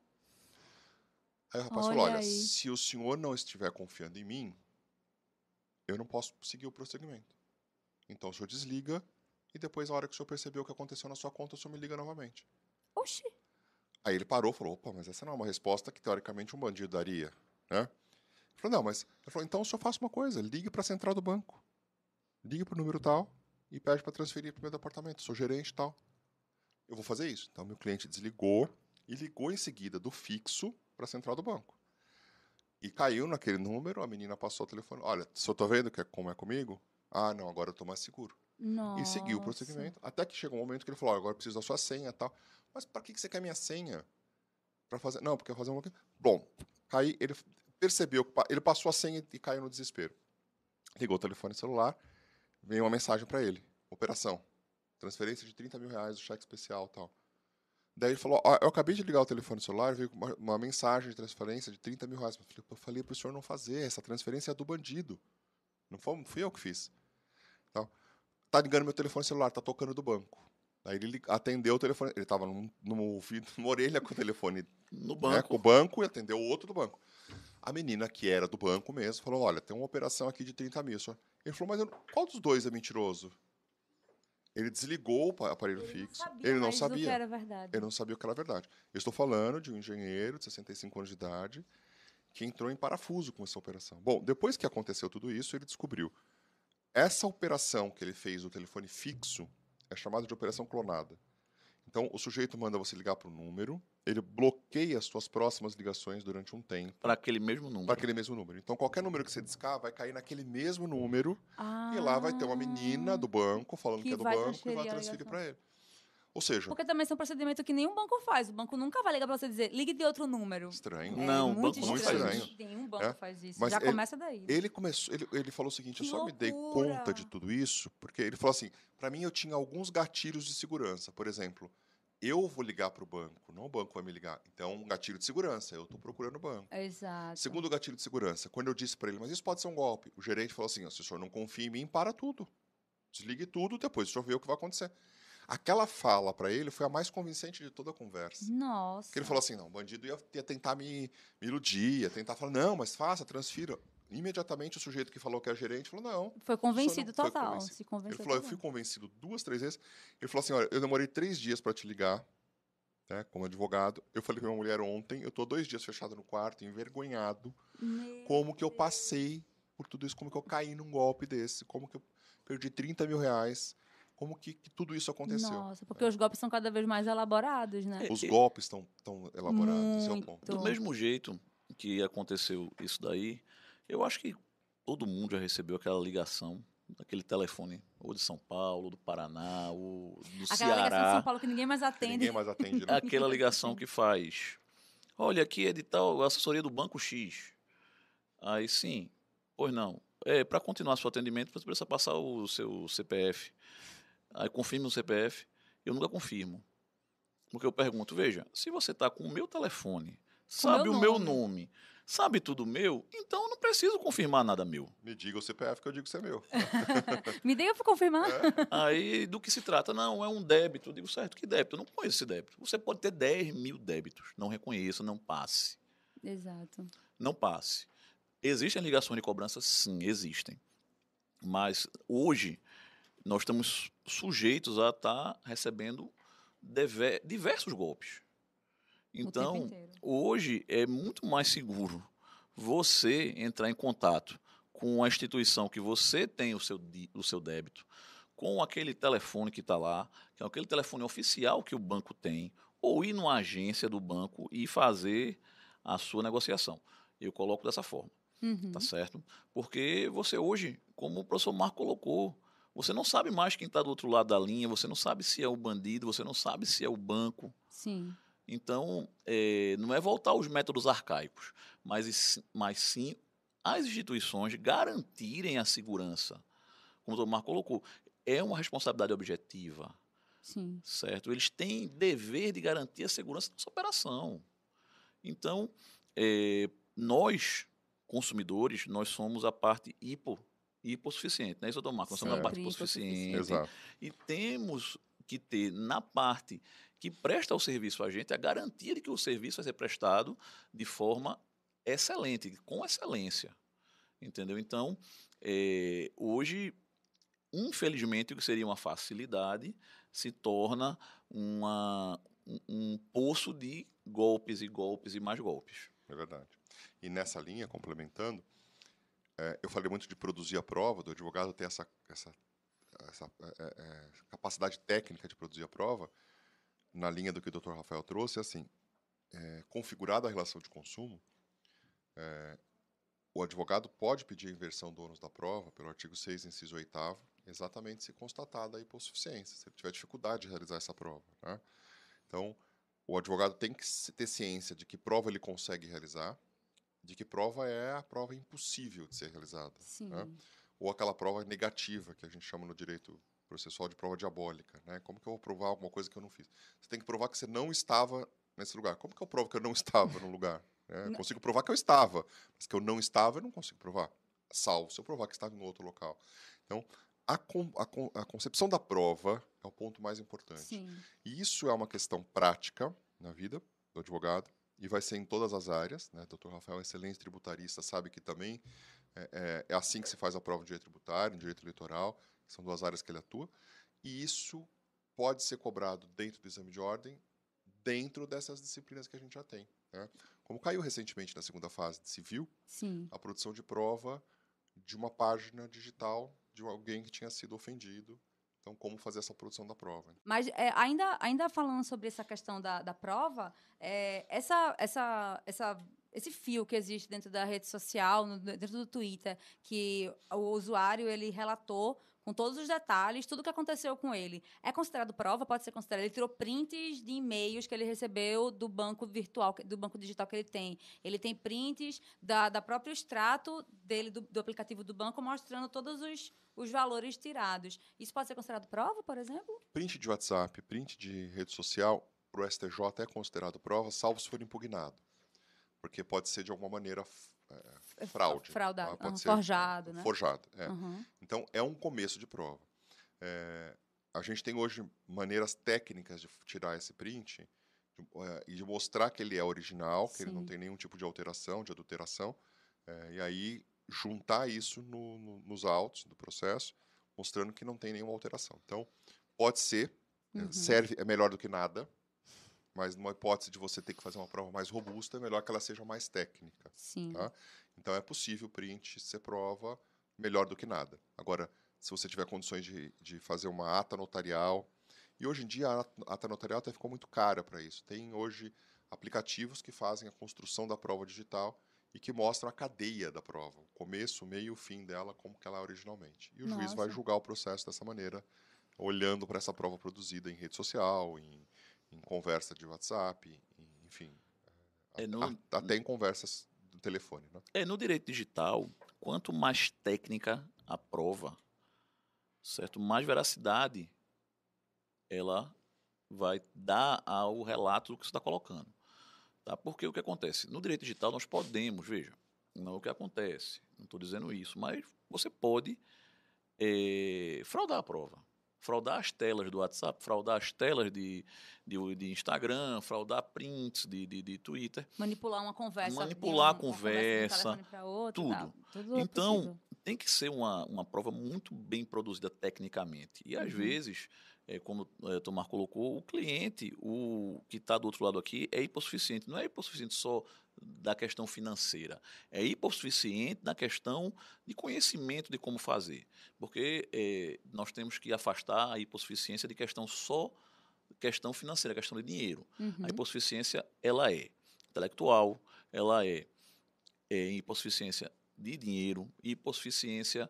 Speaker 2: Aí o rapaz falou, olha, se o senhor não estiver confiando em mim, eu não posso seguir o procedimento. Então o senhor desliga e depois, na hora que o senhor percebeu o que aconteceu na sua conta, o senhor me liga novamente.
Speaker 1: Oxi.
Speaker 2: Aí ele parou e falou, opa, mas essa não é uma resposta que teoricamente um bandido daria, né? Ele falou, não, mas... Ele falou, então o senhor faça uma coisa, ligue para a central do banco. Ligue para o número tal e pede para transferir para o meu departamento, sou gerente e tal. Eu vou fazer isso. Então meu cliente desligou e ligou em seguida do fixo para a central do banco. E caiu naquele número, a menina passou o telefone. Olha, se eu tô vendo que como é comigo, não, agora eu tô mais seguro.
Speaker 1: Nossa.
Speaker 2: E seguiu o procedimento, até que chegou um momento que ele falou, agora eu preciso da sua senha e tal. Mas para que você quer minha senha? Para fazer... Não, porque eu fazer uma... Bom, aí ele percebeu, ele passou a senha e caiu no desespero. Ligou o telefone celular, veio uma mensagem para ele, operação, transferência de 30 mil reais, o cheque especial e tal. Daí ele falou, eu acabei de ligar o telefone celular, veio uma mensagem de transferência de 30 mil reais. Eu falei para o senhor não fazer, essa transferência é do bandido. Não fui eu que fiz. Então, tá ligando meu telefone celular, tá tocando do banco. Aí ele atendeu o telefone, ele estava numa orelha com o telefone
Speaker 3: no banco.
Speaker 2: Com o banco e atendeu o outro do banco. A menina, que era do banco mesmo, falou, olha, tem uma operação aqui de 30 mil. Senhor. Ele falou, mas qual dos dois é mentiroso? Ele desligou o aparelho fixo. Ele não sabia.
Speaker 1: Que era verdade.
Speaker 2: Ele não sabia o que era verdade. Eu estou falando de um engenheiro de 65 anos de idade que entrou em parafuso com essa operação. Bom, depois que aconteceu tudo isso, ele descobriu. Essa operação que ele fez no telefone fixo é chamada de operação clonada. Então, o sujeito manda você ligar para o número, ele bloqueia as suas próximas ligações durante um tempo.
Speaker 3: Para aquele mesmo número.
Speaker 2: Para aquele mesmo número. Então, qualquer número que você discar vai cair naquele mesmo número e lá vai ter uma menina do banco falando que é do banco e vai transferir para ele. Ou seja...
Speaker 1: Porque também são procedimentos que nenhum banco faz. O banco nunca vai ligar para você dizer, ligue de outro número.
Speaker 2: Estranho.
Speaker 3: Não,
Speaker 1: muito
Speaker 3: banco
Speaker 1: estranho. Nenhum banco faz isso.
Speaker 2: Mas
Speaker 1: já começa daí.
Speaker 2: Ele falou o seguinte, eu só me dei conta de tudo isso, porque ele falou assim, para mim eu tinha alguns gatilhos de segurança. Por exemplo, eu vou ligar para o banco, não o banco vai me ligar. Então, um gatilho de segurança, eu estou procurando o banco.
Speaker 1: Exato.
Speaker 2: Segundo gatilho de segurança, quando eu disse para ele, mas isso pode ser um golpe, o gerente falou assim, se o senhor não confia em mim, para tudo. Desligue tudo, depois o senhor vê o que vai acontecer. Aquela fala para ele foi a mais convincente de toda a conversa.
Speaker 1: Nossa.
Speaker 2: Porque ele falou assim, não, o bandido ia tentar me iludir, ia tentar falar, não, mas faça, transfira. Imediatamente o sujeito que falou que era gerente falou, não.
Speaker 1: Foi convencido total. Se convenceu
Speaker 2: ele falou, eu fui convencido 2, 3 vezes. Ele falou assim, olha, eu demorei 3 dias para te ligar, né, como advogado. Eu falei para minha mulher ontem, eu tô 2 dias fechado no quarto, envergonhado. Como que eu passei por tudo isso, como que eu caí num golpe desse, como que eu perdi 30 mil reais. Como que tudo isso aconteceu?
Speaker 1: Nossa, porque os golpes são cada vez mais elaborados, né?
Speaker 2: Os golpes estão elaborados, esse é o ponto.
Speaker 3: Do mesmo jeito que aconteceu isso daí, eu acho que todo mundo já recebeu aquela ligação, aquele telefone, ou de São Paulo, ou do Paraná, ou do
Speaker 1: Aquela
Speaker 3: Ceará.
Speaker 1: ligação de São Paulo que ninguém mais atende.
Speaker 2: Ninguém mais atende, né?
Speaker 3: Aquela ligação que faz, olha, aqui é de tal assessoria do Banco X. Aí sim, pois não. Para continuar seu atendimento, você precisa passar o seu CPF. Aí confirme o CPF. eu nunca confirmo. Porque eu pergunto, veja, se você está com o meu telefone, sabe o meu nome, sabe tudo meu, então eu não preciso confirmar nada meu.
Speaker 2: Me diga o CPF que eu digo que você é meu.
Speaker 1: Me diga para confirmar.
Speaker 3: Aí, do que se trata? Não, é um débito. Eu digo, certo, que débito? Eu não conheço esse débito. Você pode ter 10 mil débitos. Não reconheça, não passe.
Speaker 1: Exato.
Speaker 3: Não passe. Existem ligações de cobrança? Sim, existem. Mas hoje nós estamos sujeitos a estar recebendo diversos golpes. Então,
Speaker 1: tempo inteiro.
Speaker 3: hoje é muito mais seguro você entrar em contato com a instituição que você tem o seu débito, com aquele telefone que está lá, que é aquele telefone oficial que o banco tem, ou ir numa agência do banco e fazer a sua negociação. Eu coloco dessa forma, tá certo? Porque você hoje, como o professor Marco colocou, você não sabe mais quem está do outro lado da linha, você não sabe se é o bandido, você não sabe se é o banco.
Speaker 1: Sim.
Speaker 3: Então, não é voltar aos métodos arcaicos, mas sim as instituições garantirem a segurança. Como o doutor Marco colocou, é uma responsabilidade objetiva.
Speaker 1: Sim.
Speaker 3: Certo? Eles têm dever de garantir a segurança dessa operação. Então, nós, consumidores, nós somos a parte hipossuficiente, não é isso, doutor Marco? Nós somos a parte hipossuficiente.
Speaker 2: Exato.
Speaker 3: E temos que ter, na parte que presta o serviço a gente, a garantia de que o serviço vai ser prestado de forma excelente, com excelência. Entendeu? Então, hoje, infelizmente, o que seria uma facilidade se torna um poço de golpes e golpes e mais golpes.
Speaker 2: É verdade. E nessa linha, complementando, eu falei muito de produzir a prova, do advogado ter essa capacidade técnica de produzir a prova, na linha do que o Dr. Rafael trouxe, assim, configurada a relação de consumo, o advogado pode pedir a inversão do ônus da prova, pelo artigo 6, inciso 8º, exatamente se constatada a hipossuficiência, se ele tiver dificuldade de realizar essa prova, né? Então, o advogado tem que ter ciência de que prova ele consegue realizar, de que prova é a prova impossível de ser realizada.
Speaker 1: Sim.
Speaker 2: Né? Ou aquela prova negativa, que a gente chama no direito processual de prova diabólica. Né? Como que eu vou provar alguma coisa que eu não fiz? Você tem que provar que você não estava nesse lugar. Como que eu provo que eu não estava no lugar? Eu consigo provar que eu estava, mas que eu não estava, eu não consigo provar. Salvo se eu provar que estava em outro local. Então, a concepção da prova é o ponto mais importante.
Speaker 1: Sim.
Speaker 2: E isso é uma questão prática na vida do advogado, e vai ser em todas as áreas. Né? Dr. Rafael é um excelente tributarista, sabe que também é assim que se faz a prova de direito tributário, em direito eleitoral, que são duas áreas que ele atua, e isso pode ser cobrado dentro do exame de ordem, dentro dessas disciplinas que a gente já tem. Né? Como caiu recentemente na segunda fase de civil,
Speaker 1: Sim.
Speaker 2: a produção de prova de uma página digital de alguém que tinha sido ofendido. Então, como fazer essa produção da prova?
Speaker 1: Mas ainda falando sobre essa questão da prova, esse fio que existe dentro da rede social, dentro do Twitter, que o usuário ele relatou com todos os detalhes, tudo o que aconteceu com ele. É considerado prova? Pode ser considerado. Ele tirou prints de e-mails que ele recebeu do banco virtual, do banco digital que ele tem. Ele tem prints da próprio extrato dele, do aplicativo do banco, mostrando todos os valores tirados. Isso pode ser considerado prova, por exemplo?
Speaker 2: Print de WhatsApp, print de rede social, para o STJ é considerado prova, salvo se for impugnado. Porque pode ser, de alguma maneira, fraude.
Speaker 1: Fraudado.
Speaker 2: Pode ser
Speaker 1: forjado, né?
Speaker 2: Forjado,
Speaker 1: Uhum.
Speaker 2: Então, é um começo de prova. A gente tem hoje maneiras técnicas de tirar esse print e de mostrar que ele é original, que ele não tem nenhum tipo de alteração, de adulteração, e aí juntar isso nos autos do processo, mostrando que não tem nenhuma alteração. Então, pode ser, é melhor do que nada, mas numa hipótese de você ter que fazer uma prova mais robusta, é melhor que ela seja mais técnica.
Speaker 1: Sim.
Speaker 2: Tá? Então, é possível o print ser prova melhor do que nada. Agora, se você tiver condições de fazer uma ata notarial, e hoje em dia a ata notarial até ficou muito cara para isso. Tem hoje aplicativos que fazem a construção da prova digital e que mostram a cadeia da prova, o começo, o meio e o fim dela, como que ela é originalmente. E o juiz vai julgar o processo dessa maneira, olhando para essa prova produzida em rede social, em conversa de WhatsApp, enfim, até em conversas do telefone. Né?
Speaker 3: No direito digital, quanto mais técnica a prova, certo? Mais veracidade ela vai dar ao relato do que você está colocando. Tá? Porque o que acontece? No direito digital nós podemos, veja, não é o que acontece, não estou dizendo isso, mas você pode fraudar a prova. Fraudar as telas do WhatsApp, fraudar as telas de Instagram, fraudar prints de Twitter.
Speaker 1: Manipular uma conversa.
Speaker 3: Manipular a
Speaker 1: uma
Speaker 3: conversa,
Speaker 1: de um para outro,
Speaker 3: tudo.
Speaker 1: Tá. Tudo é
Speaker 3: Então,
Speaker 1: possível.
Speaker 3: tem que ser uma prova muito bem produzida tecnicamente. E, às vezes, como o Tomar colocou, o cliente, o que está do outro lado aqui, é hipossuficiente. Não é hipossuficiente só da questão financeira, é hipossuficiente na questão de conhecimento de como fazer. Porque nós temos que afastar a hipossuficiência de questão financeira, questão de dinheiro. A hipossuficiência, ela é intelectual, ela é hipossuficiência de dinheiro, hipossuficiência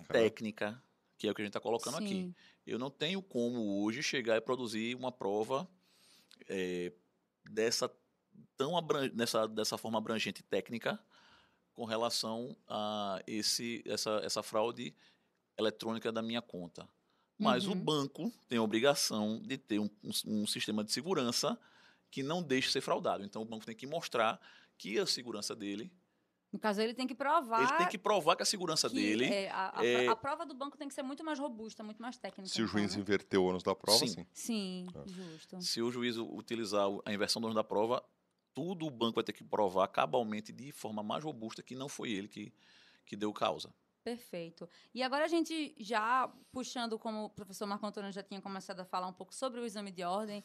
Speaker 3: técnica, que é o que a gente está colocando aqui. Eu não tenho como hoje chegar e produzir uma prova dessa forma abrangente técnica com relação a essa fraude eletrônica da minha conta. Mas o banco tem a obrigação de ter um sistema de segurança que não deixe ser fraudado. Então, o banco tem que mostrar que a segurança dele...
Speaker 1: No caso, ele tem que provar...
Speaker 3: Ele tem que provar que a segurança dele...
Speaker 1: A prova do banco tem que ser muito mais robusta, muito mais técnica.
Speaker 2: Se o juiz inverter o ônus da prova, sim.
Speaker 1: Sim, justo.
Speaker 3: Se o juiz utilizar a inversão do ônus da prova, tudo o banco vai ter que provar cabalmente de forma mais robusta que não foi ele que deu causa.
Speaker 1: Perfeito. E agora a gente já puxando, como o professor Marco Antônio já tinha começado a falar um pouco sobre o exame de ordem.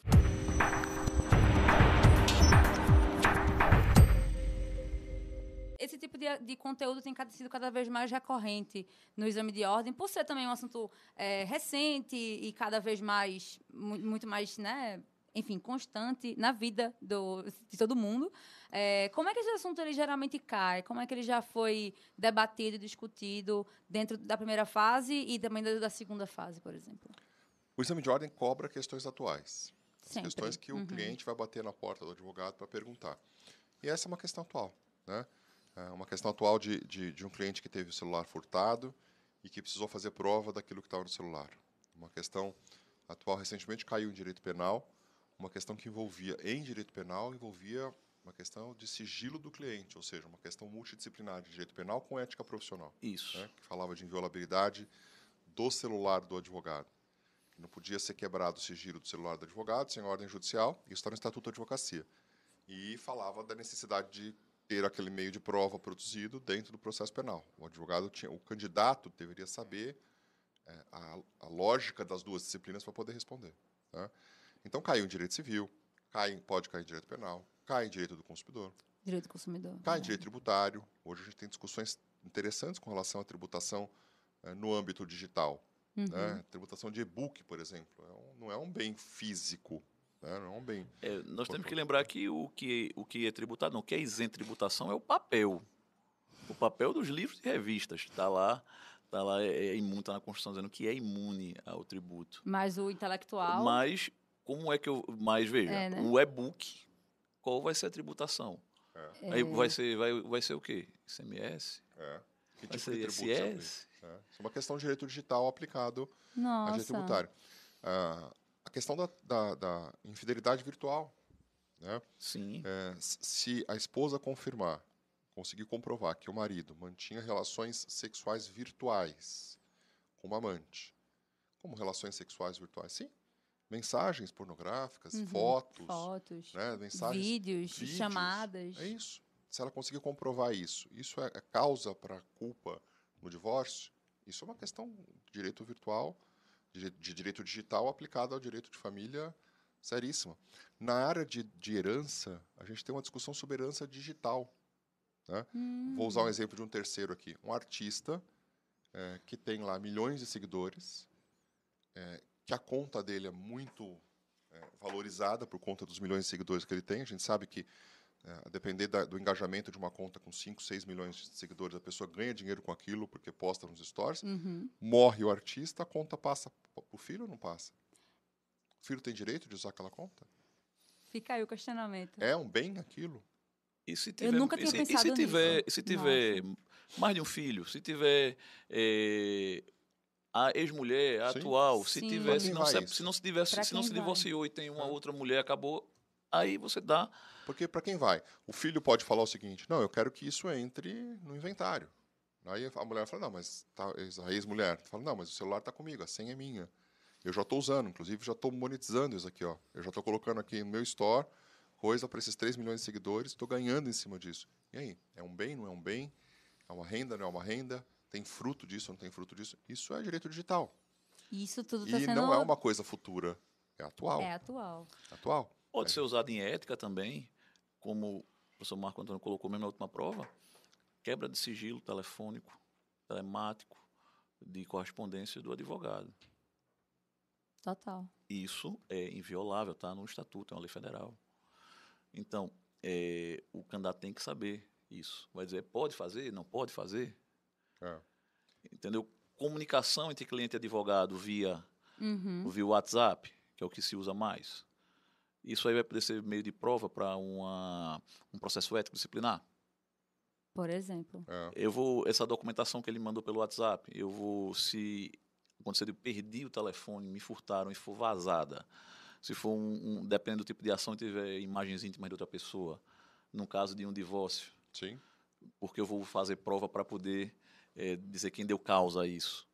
Speaker 1: Esse tipo de conteúdo tem sido cada vez mais recorrente no exame de ordem, por ser também um assunto recente e cada vez mais, muito mais, né, enfim, constante na vida de todo mundo. Como é que esse assunto ele geralmente cai? Como é que ele já foi debatido e discutido dentro da primeira fase e também da segunda fase, por exemplo?
Speaker 2: O exame de ordem cobra questões atuais.
Speaker 1: Sempre.
Speaker 2: Questões que o cliente vai bater na porta do advogado para perguntar. E essa é uma questão atual, né? É uma questão atual de um cliente que teve o celular furtado e que precisou fazer prova daquilo que estava no celular. Uma questão atual, recentemente caiu em direito penal, uma questão que envolvia uma questão de sigilo do cliente, ou seja, uma questão multidisciplinar de direito penal com ética profissional.
Speaker 3: Isso.
Speaker 2: Né, que falava de inviolabilidade do celular do advogado. Que não podia ser quebrado o sigilo do celular do advogado sem ordem judicial, isso está no Estatuto da Advocacia. E falava da necessidade de ter aquele meio de prova produzido dentro do processo penal. O candidato deveria saber a lógica das duas disciplinas para poder responder. Tá? Então, caiu em direito civil, pode cair em direito penal, cai em direito do consumidor.
Speaker 1: Direito do consumidor.
Speaker 2: Cai em direito tributário. Hoje a gente tem discussões interessantes com relação à tributação no âmbito digital. Né? Tributação de e-book, por exemplo, não é um bem físico. Né? Não é um bem...
Speaker 3: nós temos que lembrar que o que é tributado, não, o que é isento de tributação é o papel. O papel dos livros e revistas. Está lá imune, está na Constituição dizendo que é imune ao tributo.
Speaker 1: Mas o intelectual...
Speaker 3: Mas, como é que eu... Mas, veja,
Speaker 1: né?
Speaker 3: o e-book, qual vai ser a tributação? Aí vai ser o quê? ICMS?
Speaker 2: Que
Speaker 3: vai
Speaker 2: tipo
Speaker 3: ser
Speaker 2: de tributo se aplica? Isso é uma questão de direito digital aplicado a direito tributário. A questão da infidelidade virtual. Né?
Speaker 3: Sim.
Speaker 2: Se a esposa conseguir comprovar que o marido mantinha relações sexuais virtuais com uma amante, como relações sexuais virtuais, sim. Mensagens pornográficas, fotos, né?
Speaker 1: vídeos, chamadas.
Speaker 2: É isso. Se ela conseguir comprovar isso é causa para culpa no divórcio, isso é uma questão de direito virtual, de direito digital aplicado ao direito de família seríssima. Na área de herança, a gente tem uma discussão sobre herança digital. Né? Vou usar um exemplo de um terceiro aqui. Um artista que tem lá milhões de seguidores, que a conta dele é muito valorizada por conta dos milhões de seguidores que ele tem. A gente sabe que, a depender do engajamento de uma conta com 5, 6 milhões de seguidores, a pessoa ganha dinheiro com aquilo porque posta nos stories. Morre o artista, a conta passa para o filho ou não passa? O filho tem direito de usar aquela conta?
Speaker 1: Fica aí o questionamento.
Speaker 2: É um bem aquilo?
Speaker 3: E se tiver,
Speaker 1: eu nunca tinha pensado nisso.
Speaker 3: Se tiver mais de um filho, se tiver a ex-mulher, a
Speaker 2: Sim.
Speaker 3: atual, se
Speaker 1: Sim.
Speaker 3: tiver,
Speaker 2: Pra
Speaker 3: se
Speaker 2: quem
Speaker 3: não
Speaker 2: vai
Speaker 3: se,
Speaker 2: isso?
Speaker 3: se não se tivesse,
Speaker 1: Pra
Speaker 3: se não
Speaker 1: quem
Speaker 3: se
Speaker 1: vai?
Speaker 3: divorciou e tem uma outra mulher, acabou, aí você dá.
Speaker 2: Porque para quem vai? O filho pode falar o seguinte: não, eu quero que isso entre no inventário. Aí a mulher fala: não, mas tá, a ex-mulher fala: não, mas o celular está comigo, a senha é minha. Eu já estou usando, inclusive já estou monetizando isso aqui, ó. Eu já estou colocando aqui no meu store coisa para esses 3 milhões de seguidores, estou ganhando em cima disso. E aí? É um bem, não é um bem? É uma renda, não é uma renda? Tem fruto disso, não tem fruto disso? Isso é direito digital.
Speaker 1: Isso tudo está
Speaker 2: E
Speaker 1: sendo
Speaker 2: não é uma coisa futura, é atual.
Speaker 1: atual.
Speaker 2: Atual.
Speaker 3: Pode ser usado em ética também, como o professor Marco Antônio colocou mesmo na última prova, quebra de sigilo telefônico, telemático, de correspondência do advogado.
Speaker 1: Total.
Speaker 3: Isso é inviolável, está no Estatuto, é uma lei federal. Então, o candidato tem que saber isso. Vai dizer, pode fazer, não pode fazer?
Speaker 2: É.
Speaker 3: Entendeu? Comunicação entre cliente e advogado via
Speaker 1: Uhum.
Speaker 3: WhatsApp, que é o que se usa mais. Isso aí vai poder ser meio de prova para um processo ético disciplinar.
Speaker 1: Por exemplo.
Speaker 2: É.
Speaker 3: Essa documentação que ele mandou pelo WhatsApp, se acontecer de perdi o telefone, me furtaram e for vazada, se for dependendo do tipo de ação, tiver imagens íntimas de outra pessoa, no caso de um divórcio,
Speaker 2: Sim.
Speaker 3: porque eu vou fazer prova para poder dizer quem deu causa a isso.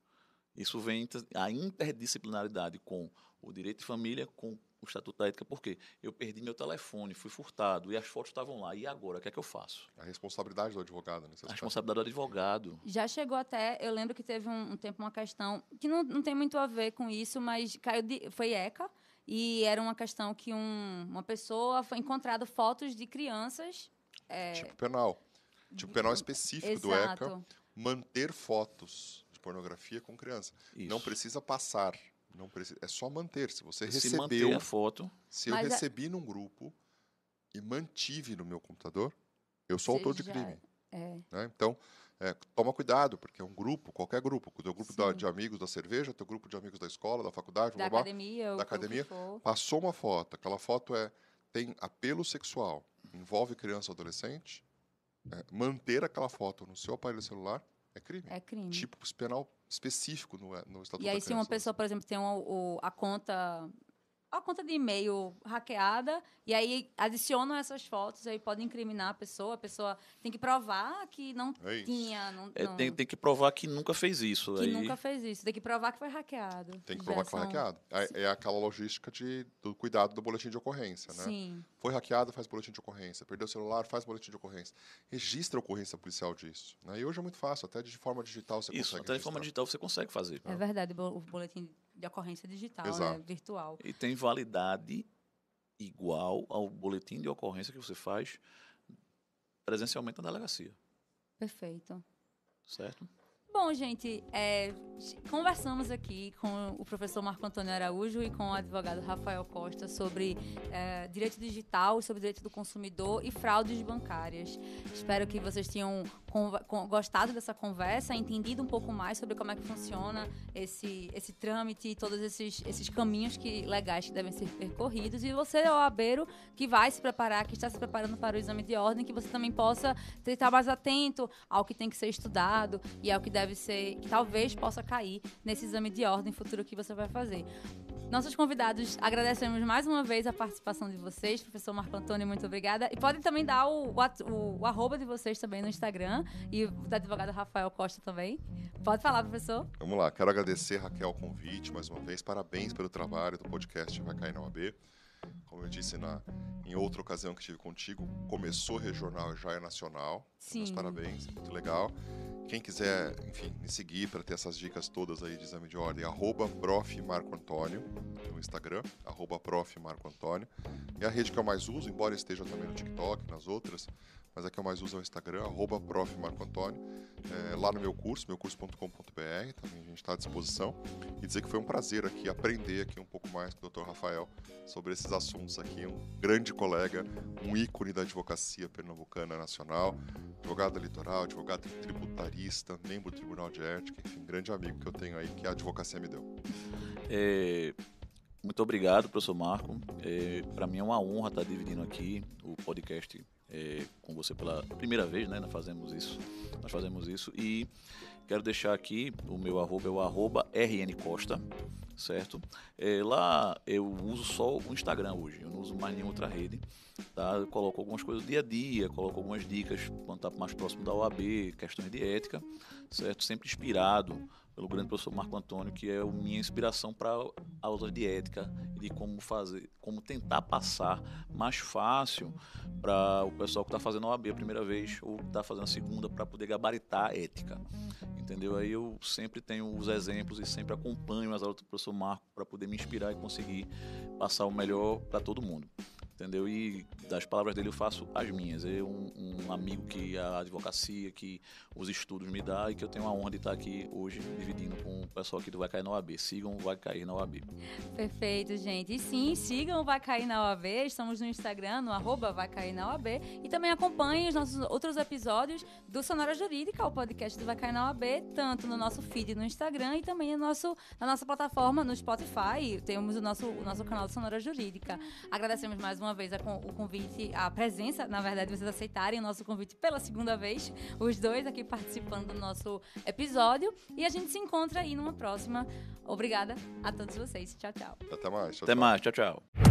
Speaker 3: Isso vem a interdisciplinaridade com o direito de família, com o Estatuto da Ética, porque eu perdi meu telefone, fui furtado e as fotos estavam lá. E agora, o que é que eu faço?
Speaker 2: A responsabilidade do advogado, nesse
Speaker 3: A
Speaker 2: aspecto.
Speaker 3: responsabilidade do advogado.
Speaker 1: Já chegou até, eu lembro que teve um tempo uma questão que não tem muito a ver com isso, mas foi ECA, e era uma questão que uma pessoa foi encontrado fotos de crianças.
Speaker 2: Tipo penal. Tipo penal específico do ECA,
Speaker 1: Exato.
Speaker 2: manter fotos de pornografia com criança.
Speaker 3: Isso.
Speaker 2: Não precisa passar. Não precisa, é só manter. Se você
Speaker 3: Se
Speaker 2: recebeu,
Speaker 3: manter a foto,
Speaker 2: se eu
Speaker 1: Mas
Speaker 2: recebi num grupo e mantive no meu computador, eu sou
Speaker 1: Você
Speaker 2: autor de
Speaker 1: já-
Speaker 2: crime.
Speaker 1: É,
Speaker 2: Né? Então, toma cuidado, porque é um grupo, qualquer grupo. O teu grupo
Speaker 1: Sim.
Speaker 2: de amigos da cerveja, teu grupo de amigos da escola, da faculdade,
Speaker 1: da
Speaker 2: blá, blá,
Speaker 1: academia,
Speaker 2: da
Speaker 1: ou o que
Speaker 2: academia,
Speaker 1: for.
Speaker 2: passou uma foto. Aquela foto tem apelo sexual, envolve criança ou adolescente. Manter aquela foto no seu aparelho celular é crime.
Speaker 1: É crime.
Speaker 2: Tipo penal específico no Estatuto
Speaker 1: E aí,
Speaker 2: da
Speaker 1: se uma
Speaker 2: Criança.
Speaker 1: pessoa, por exemplo, tem a conta de e-mail hackeada, e aí adicionam essas fotos, aí podem incriminar a pessoa tem que provar que não
Speaker 2: É isso.
Speaker 1: tinha, não,
Speaker 3: tem que provar que nunca fez isso.
Speaker 1: que
Speaker 3: Aí,
Speaker 1: nunca fez isso, tem que provar que foi hackeado.
Speaker 2: Tem que provar que foi hackeado. É aquela logística do cuidado do boletim de ocorrência, né?
Speaker 1: Sim,
Speaker 2: Foi hackeado, faz boletim de ocorrência. Perdeu o celular, faz boletim de ocorrência. Registra a ocorrência policial disso. Né? E hoje é muito fácil, até de forma digital você
Speaker 3: isso,
Speaker 2: consegue
Speaker 3: até de forma
Speaker 2: registrar.
Speaker 3: digital você consegue fazer.
Speaker 1: é verdade, o boletim de ocorrência digital, né,
Speaker 2: Exato.
Speaker 1: virtual.
Speaker 3: E tem validade igual ao boletim de ocorrência que você faz presencialmente na delegacia,
Speaker 1: Perfeito.
Speaker 3: certo?
Speaker 1: Bom, gente, conversamos aqui com o professor Marco Antônio Araújo e com o advogado Rafael Costa sobre direito digital, sobre direito do consumidor e fraudes bancárias. Espero que vocês tenham gostado dessa conversa, entendido um pouco mais sobre como é que funciona esse trâmite e todos esses caminhos legais que devem ser percorridos. E você, OABeiro, que vai se preparar, que está se preparando para o exame de ordem, que você também possa estar mais atento ao que tem que ser estudado e ao que deve ser, que talvez possa cair nesse exame de ordem futuro que você vai fazer. Nossos convidados, agradecemos mais uma vez a participação de vocês. Professor Marco Antônio, muito obrigada. E podem também dar o arroba de vocês também no Instagram e o do advogado Rafael Costa também. Pode falar, professor.
Speaker 2: Vamos lá. Quero agradecer, Raquel, o convite mais uma vez. Parabéns pelo trabalho do podcast Vai Cair na OAB. Como eu disse em outra ocasião que estive contigo, começou regional e já é nacional.
Speaker 1: Sim.
Speaker 2: Meus parabéns, muito legal. Quem quiser, enfim, me seguir para ter essas dicas todas aí de exame de ordem, @profmarcoantonio no Instagram, @profmarcoantonio. E a rede que eu mais uso, embora esteja também no TikTok, nas outras, mas a que eu mais uso é o Instagram, @profmarcoantonio. Lá no meu curso.com.br, também a gente está à disposição. E dizer que foi um prazer aqui aprender aqui um pouco mais com o Dr. Rafael sobre esses assuntos aqui. Um grande colega, um ícone da advocacia pernambucana nacional, advogado litoral, advogado tributarista, membro do Tribunal de Ética, enfim, grande amigo que eu tenho aí, que a advocacia me deu.
Speaker 3: Muito obrigado, professor Marco. Para mim é uma honra estar dividindo aqui o podcast com você pela primeira vez, né? Nós fazemos isso e quero deixar aqui o meu arroba, é o @rncosta, certo? Lá eu uso só o Instagram hoje, eu não uso mais nenhuma outra rede, tá? Eu coloco algumas coisas do dia a dia, coloco algumas dicas quando está mais próximo da OAB, questões de ética, certo? Sempre inspirado pelo grande professor Marco Antônio, que é a minha inspiração para aulas de ética e de como tentar passar mais fácil para o pessoal que está fazendo a OAB a primeira vez ou está fazendo a segunda, para poder gabaritar a ética, entendeu? Aí eu sempre tenho os exemplos e sempre acompanho as aulas do professor Marco para poder me inspirar e conseguir passar o melhor para todo mundo, entendeu? E das palavras dele eu faço as minhas. É um amigo que a advocacia, que os estudos me dá, e que eu tenho a honra de estar aqui hoje dividindo com o pessoal aqui do Vai Cair na OAB. Sigam o Vai Cair na OAB.
Speaker 1: Perfeito, gente. E sim, sigam o Vai Cair na OAB. Estamos no Instagram, no @Vai Cair na OAB. E também acompanhem os nossos outros episódios do Sonora Jurídica, o podcast do Vai Cair na OAB, tanto no nosso feed no Instagram e também na nossa plataforma no Spotify. Temos o nosso canal do Sonora Jurídica. Agradecemos mais uma vez o convite, a presença, na verdade, vocês aceitarem o nosso convite pela segunda vez, os dois aqui participando do nosso episódio. E a gente se encontra aí numa próxima. Obrigada a todos vocês. Tchau, tchau.
Speaker 2: Até mais.
Speaker 3: Até mais. Tchau, tchau.